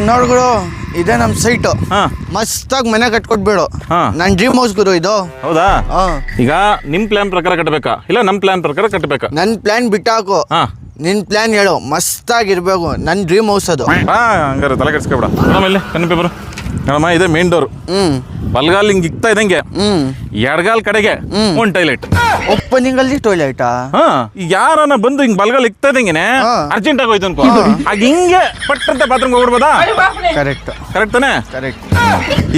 ನೋಡ್ಗುರು ಇದೇ ನಮ್ಮ ಸೈಟು. ಮಸ್ತಾಗಿ ಮನೆ ಕಟ್ಕೊಟ್ಬಿಡು. ನನ್ನ ಡ್ರೀಮ್ ಹೌಸ್ ಗುರು ಇದು. ಹೌದಾ? ಈಗ ನಿಮ್ ಪ್ಲಾನ್ ಪ್ರಕಾರ ಕಟ್ಟಬೇಕಾ ಇಲ್ಲ ನಮ್ಮ ಪ್ಲಾನ್ ಪ್ರಕಾರ ಕಟ್ಟಬೇಕಾ? ನನ್ನ ಪ್ಲಾನ್ ಬಿಟ್ಟಾಕು. ನಿನ್ ಪ್ಲಾನ್ ಹೇಳು. ಮಸ್ತಾಗಿರ್ಬೇಕು. ನನ್ನ ಡ್ರೀಮ್ ಹೌಸ್ ಅದು. ಹಂಗಾರೆ ತಲೆ ಕೆಡ್ಸ್ಕೊಬೇಡ. ಆಮೇಲೆ ಕಣ್ಣು ಪೇಪರು ನೋಡಮ್ಮ, ಇದೆ ಮೇನ್ ಡೋರ್. ಬಲ್ಗಾಲ್ ಹಿಂಗ್ ಇಕ್ತಾ ಇದ್ದಂಗೆ ಎಡಗಾಲ್ ಕಡೆಗೆ ಒಂದು ಟಾಯ್ಲೆಟ್. ಓಪನಿಂಗ್ ಅಲ್ಲಿ ಟಾಯ್ಲೆಟಾ? ಈಗ ಯಾರನ್ನ ಬಂದು ಹಿಂಗ್ ಬಲ್ಗಾಲ್ ಇಕ್ತಾ ಇದ್ದಂಗೆನೆ ಅರ್ಜೆಂಟ್ ಆಗೋಯ್ತು ಅನ್ಕೋ, ಆಗ ಹಿಂಗೆ ಪಟ್ಟಂತ ಬಾತ್ರೂಮ್ ಹೋಗ್ಬಿಡ್ಬೋದಾ? ಕರೆಕ್ಟ್ ಕರೆಕ್ಟ್ ತಾನೆ? ಕರೆಕ್ಟ್.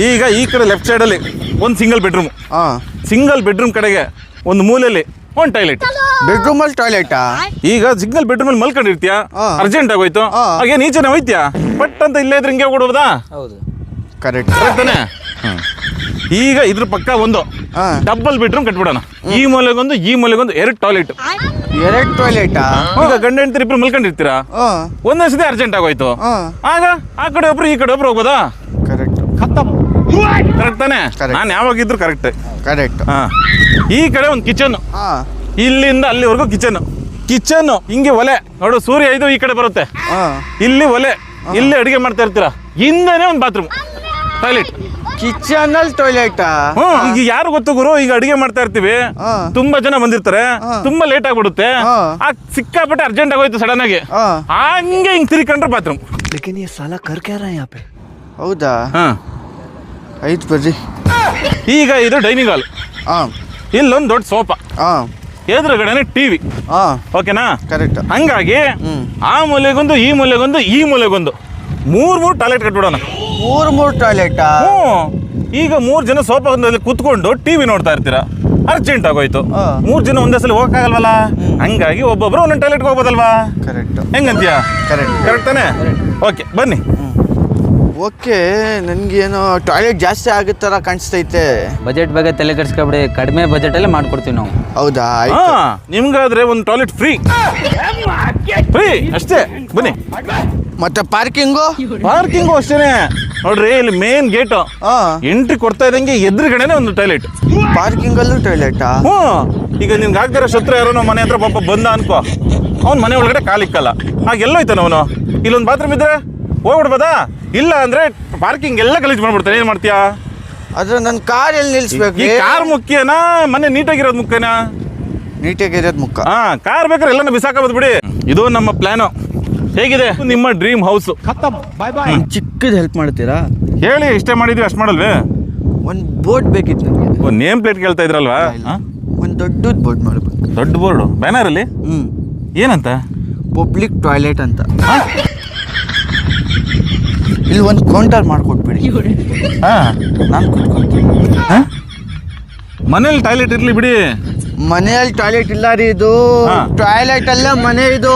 ಈಗ ಈ ಕಡೆ ಲೆಫ್ಟ್ ಸೈಡ್ ಅಲ್ಲಿ ಒಂದು ಸಿಂಗಲ್ ಬೆಡ್ರೂಮ್ ಕಡೆಗೆ ಒಂದು ಮೂಲೆಯಲ್ಲಿ ಒಂದು ಟಾಯ್ಲೆಟ್. ಬೆಡ್ರೂಮ್ ಅಲ್ಲಿ ಟಾಯ್ಲೆಟಾ? ಈಗ ಸಿಂಗಲ್ ಬೆಡ್ರೂಮ್ ಅಲ್ಲಿ ಮಲ್ಕೊಂಡಿರ್ತೀಯ, ಅರ್ಜೆಂಟ್ ಆಗೋಯ್ತು, ಹಾಗೇನು ಈಚೆನೆ ಹೋಯ್ತಿಯಾ, ಪಟ್ ಅಂತ ಇಲ್ಲೇ ಇದ್ರೆ ಹಿಂಗೆ ಹೋಗ್ಬಿಡ್ಬೋದಾ? ಹೌದು. ಕರೆಕ್ಟ್ ತಾನೆ? ಈಗ ಇದ್ರ ಪಕ್ಕ ಒಂದು ಡಬಲ್ ಬೆಡ್ರೂಮ್ ಕಟ್ಬಿಡೋಣ. ಈ ಮೂಲೆಗೊಂದು ಈ ಮೂಲೆಗೊಂದು 2 ಟಾಯ್ಲೆಟ್. 2 ಟಾಯ್ಲೆಟಾ? ಈಗ ಗಂಡ ಹೆಂಡತಿ ಇಬ್ರು ಮಲ್ಕೊಂಡಿರ್ತೀರಾ, ಒಂದೇ ಸತಿ ಅರ್ಜೆಂಟ್ ಆಗೋಯ್ತು, ಆಗ ಆ ಕಡೆ ಒಬ್ರು ಈ ಕಡೆ ಒಬ್ರು ಹೋಗ್ಬೋದಾ? ಕರೆಕ್ಟ್. ಕರೆಕ್ಟ್ ತಾನೆ? ನಾನು ಯಾವಾಗಿದ್ರು ಕರೆಕ್ಟ್. ಕರೆಕ್ಟ್. ಈ ಕಡೆ ಒಂದು ಕಿಚನ್, ಇಲ್ಲಿಂದ ಅಲ್ಲಿವರೆಗೂ ಕಿಚನ್ ಹಿಂಗೆ ಒಲೆ ನೋಡು, ಸೂರ್ಯ ಇದು ಈ ಕಡೆ ಬರುತ್ತೆ, ಇಲ್ಲಿ ಒಲೆ, ಇಲ್ಲಿ ಅಡಿಗೆ ಮಾಡ್ತಾ ಇರ್ತೀರಾ, ಹಿಂದೆನೆ ಒಂದು ಬಾತ್ರೂಮ್ ಟಾಯ್ಲೆಟ್. ಕಿಚನ್ ಅಲ್ಲಿ ಟಾಯ್ಲೆಟಾ? ಈಗ ಯಾರು ಗೊತ್ತು ಗುರು, ಈಗ ಅಡಿಗೆ ಮಾಡ್ತಾ ಇರ್ತೀವಿ, ತುಂಬಾ ಜನ ಬಂದಿರ್ತಾರೆ, ತುಂಬಾ ಲೇಟ್ ಆಗ್ಬಿಡುತ್ತೆ, ಸಿಕ್ಕಾಪಟ್ಟೆ ಅರ್ಜೆಂಟ್ ಆಗೋಯ್ತು ಸಡನ್ ಆಗಿ, ಹಂಗೆ ಹಿಂಗ್ ತಿರ್ಕೊಂಡ್ರೆ ಬಾತ್ರೂಮ್. ಹೌದಾ? ಆಯ್ತು ಬರ್ರಿ. ಈಗ ಇದು ಡೈನಿಂಗ್ ಹಾಲ್, ಇಲ್ಲೊಂದು ದೊಡ್ಡ ಸೋಫಾ, ಎದುರುಗಡೆನೆ ಟಿವಿ. ಓಕೆನಾ? ಕರೆಕ್ಟ್. ಹಂಗಾಗಿ ಆ ಮೂಲೆಗೊಂದು ಈ ಮೂಲೆಗೊಂದು ಈ ಮೂಲೆಗೊಂದು 3 ಟಾಯ್ಲೆಟ್ ಕಟ್ಬಿಡೋಣ. 3 ಟಾಯ್ಲೆಟಾ? ಈಗ 3 ಜನ ಸೋಫಾದಲ್ಲಿ ಕೂತ್ಕೊಂಡು ಟಿವಿ ನೋಡ್ತಾ ಇರ್ತೀರಾ, ಅರ್ಜೆಂಟ್ ಆಗೋಯ್ತು, 3 ಜನ ಒಂದೇ ಸಲ ಹೋಗಕ್ಕಾಗಲ್ವಲ್ಲ, ಹಂಗಾಗಿ ಒಬ್ಬೊಬ್ರು ಒಂದೊಂದು ಟಾಯ್ಲೆಟ್ಗೆ ಹೋಗ್ಬೋದಲ್ವಾ? ಕರೆಕ್ಟ್. ಹೆಂಗಂತೀಯಾ? ಕರೆಕ್ಟ್ ತಾನೆ? ಓಕೆ ಬನ್ನಿ. ಓಕೆ, ನನಗೇನು ಟಾಯ್ಲೆಟ್ ಜಾಸ್ತಿ ಆಗುತ್ತಾರ ಕಾಣಿಸ್ತೈತೆ. ಬಜೆಟ್ ಬಗ್ಗೆ ತಲೆ ಕೆಡಿಸ್ಕೊಬಿಡಿ, ಕಡಿಮೆ ಬಜೆಟಲ್ಲೇ ಮಾಡ್ಕೊಡ್ತೀವಿ ನಾವು. ಹೌದಾ? ನಿಮ್ಗಾದ್ರೆ ಒಂದು ಟಾಯ್ಲೆಟ್ ಫ್ರೀ ಅಷ್ಟೇ. ಬನ್ನಿ. ಮತ್ತೆ ಪಾರ್ಕಿಂಗು ಅಷ್ಟೇನೆ ನೋಡ್ರಿ, ಇಲ್ಲಿ ಮೇನ್ ಗೇಟ್ ಎಂಟ್ರಿ ಕೊಡ್ತಾ ಇದ್ದಂಗೆ ಎದುರುಗಡೆನೆ ಒಂದು ಟಾಯ್ಲೆಟ್. ಪಾರ್ಕಿಂಗ್ ಅಲ್ಲೂ ಟಾಯ್ಲೆಟಾ? ಈಗ ನಿನ್ಗೆ ಆಗ್ದಿರೋ ಶತ್ರು ಯಾರೋ ನಮ್ಮ ಮನೆ ಹತ್ರ ಪಾಪ ಬಂದ ಅನ್ಕೋ, ಅವ್ನ ಮನೆ ಒಳಗಡೆ ಕಾಲಿಕ್ಕಲ್ಲ, ಆಗ ಎಲ್ಲೋಯ್ತಾನ ಅವನು. ಇಲ್ಲೊಂದು ಬಾತ್ರೂಮ್ ಇದ್ರೆ ಹೋಗ್ಬಿಡ್ಬೋದಾ? ಇಲ್ಲ ಅಂದ್ರೆ ಪಾರ್ಕಿಂಗ್ ಎಲ್ಲ ಗಲೀಜ್ ಮಾಡ್ಬಿಡ್ತಾನೆ, ಏನ್ ಮಾಡ್ತೀಯಾ? ಆದ್ರೆ ನನ್ನ ಕಾರ್ ಎಲ್ಲಿ ನಿಲ್ಸ್ಬೇಕು? ಈ ಕಾರ್ ಮುಖ್ಯನಾ ಮನೆ ನೀಟಾಗಿರೋದು ಮುಖ್ಯನಾ? ನೀಟಾಗಿರೋದು ಮುಖ್ಯ. ಕಾರ್ ಬೇಕಾದ್ರೆ ಎಲ್ಲಾನು ಬಿಸಾಕಬಹುದು ಬಿಡಿ. ಇದು ನಮ್ಮ ಪ್ಲಾನು. ಹೇಗಿದೆ ನಿಮ್ಮ ಡ್ರೀಮ್ ಹೌಸ್? ಚಿಕ್ಕದು ಹೆಲ್ಪ್ ಮಾಡ್ತೀರಾ? ಹೇಳಿ, ಇಷ್ಟೇ ಮಾಡಿದ್ವಿ ಅಷ್ಟು ಮಾಡಲ್ವೇ? ಒಂದು ಬೋರ್ಡ್ ಬೇಕಿತ್ತು ನನಗೆ. ಒಂದು ನೇಮ್ ಪ್ಲೇಟ್ ಕೇಳ್ತಾ ಇದ್ರಲ್ವಾ? ಒಂದು ದೊಡ್ಡದು ಬೋರ್ಡ್ ಮಾಡಬೇಕು. ದೊಡ್ಡ ಬೋರ್ಡು ಬ್ಯಾನರಲ್ಲಿ ಏನಂತ? ಪಬ್ಲಿಕ್ ಟಾಯ್ಲೆಟ್ ಅಂತ. ಇಲ್ಲಿ ಒಂದು ಕೌಂಟರ್ ಮಾಡಿಕೊಟ್ಬಿಡಿ, ನಾನು ಕೂತ್ಕೊಳ್ತೀನಿ. ಮನೇಲಿ ಟಾಯ್ಲೆಟ್ ಇರ್ಲಿ ಬಿಡಿ. ಮನೆಯಲ್ಲಿ ಟಾಯ್ಲೆಟ್ ಇಲ್ಲ ರೀ, ಇದು ಟಾಯ್ಲೆಟ್ ಅಲ್ಲ ಮನೆ ಇದು.